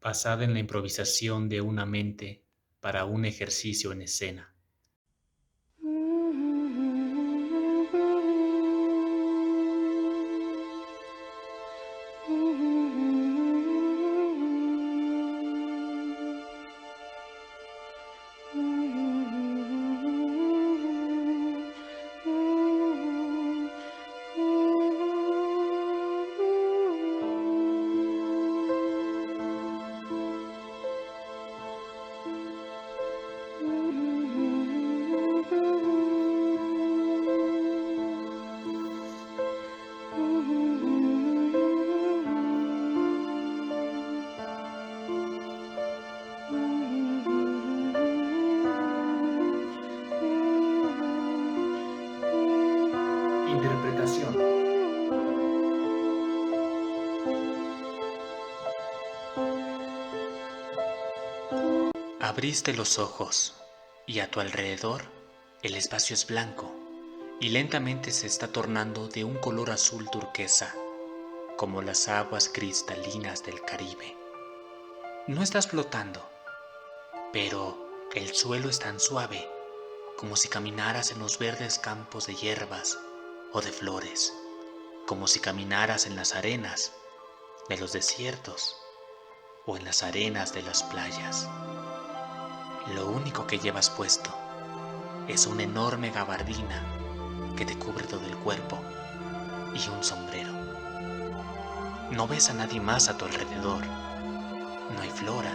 basada en la improvisación de una mente para un ejercicio en escena. Interpretación. Abriste los ojos y a tu alrededor el espacio es blanco y lentamente se está tornando de un color azul turquesa, como las aguas cristalinas del Caribe. No estás flotando, pero el suelo es tan suave como si caminaras en los verdes campos de hierbas o de flores, como si caminaras en las arenas de los desiertos o en las arenas de las playas. Lo único que llevas puesto es una enorme gabardina que te cubre todo el cuerpo y un sombrero. No ves a nadie más a tu alrededor. No hay flora,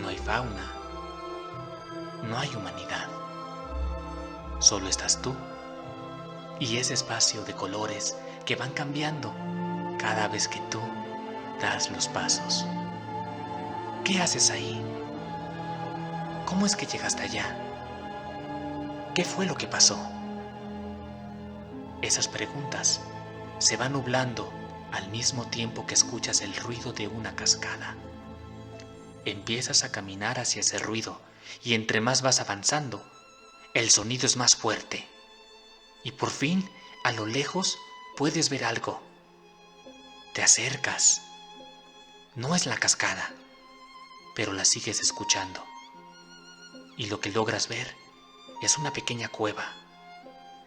no hay fauna, no hay humanidad. Solo estás tú y ese espacio de colores que van cambiando cada vez que tú das los pasos. ¿Qué haces ahí? ¿Cómo es que llegaste allá? ¿Qué fue lo que pasó? Esas preguntas se van nublando al mismo tiempo que escuchas el ruido de una cascada. Empiezas a caminar hacia ese ruido y entre más vas avanzando, el sonido es más fuerte. Y por fin, a lo lejos, puedes ver algo. Te acercas. No es la cascada, pero la sigues escuchando. Y lo que logras ver es una pequeña cueva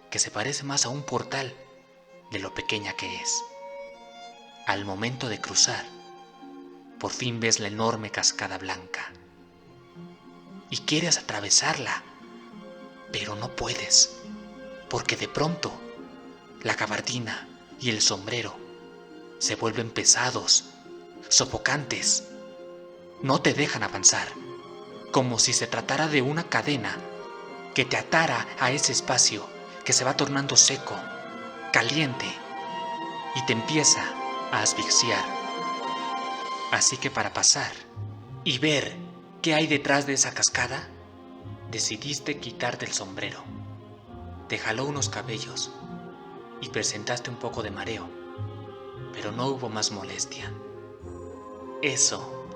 que se parece más a un portal de lo pequeña que es. Al momento de cruzar, por fin ves la enorme cascada blanca y quieres atravesarla, pero no puedes, porque de pronto la gabardina y el sombrero se vuelven pesados, sofocantes, no te dejan avanzar, como si se tratara de una cadena que te atara a ese espacio que se va tornando seco, caliente y te empieza a asfixiar. Así que para pasar y ver qué hay detrás de esa cascada, decidiste quitarte el sombrero. Te jaló unos cabellos y presentaste un poco de mareo, pero no hubo más molestia. Eso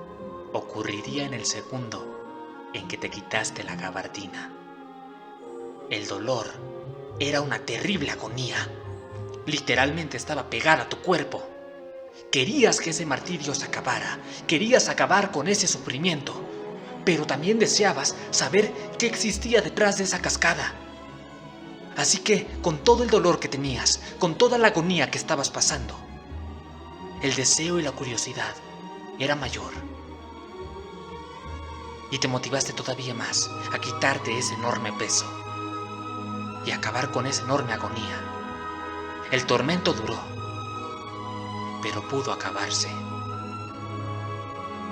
ocurriría en el segundo en que te quitaste la gabardina. El dolor era una terrible agonía. Literalmente estaba pegada a tu cuerpo. Querías que ese martirio se acabara, querías acabar con ese sufrimiento, pero también deseabas saber qué existía detrás de esa cascada. Así que, con todo el dolor que tenías, con toda la agonía que estabas pasando, el deseo y la curiosidad era mayor. Y te motivaste todavía más a quitarte ese enorme peso y acabar con esa enorme agonía. El tormento duró, pero pudo acabarse.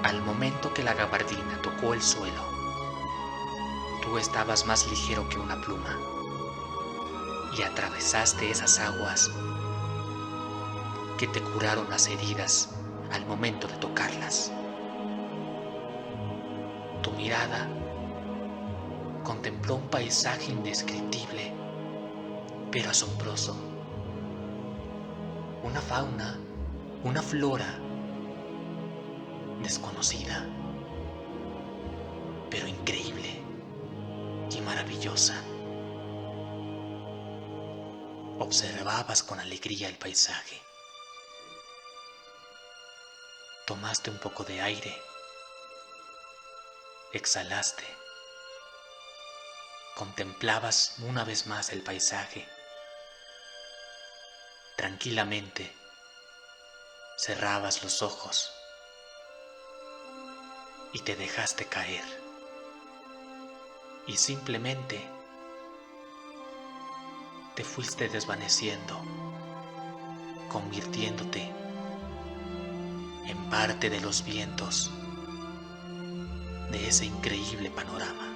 Al momento que la gabardina tocó el suelo, tú estabas más ligero que una pluma y atravesaste esas aguas que te curaron las heridas al momento de tocarlas. Tu mirada contempló un paisaje indescriptible, pero asombroso. Una fauna, una flora desconocida, pero increíble y maravillosa. Observabas con alegría el paisaje. Tomaste un poco de aire, exhalaste, contemplabas una vez más el paisaje. Tranquilamente cerrabas los ojos y te dejaste caer. Y simplemente te fuiste desvaneciendo, convirtiéndote en parte de los vientos de ese increíble panorama.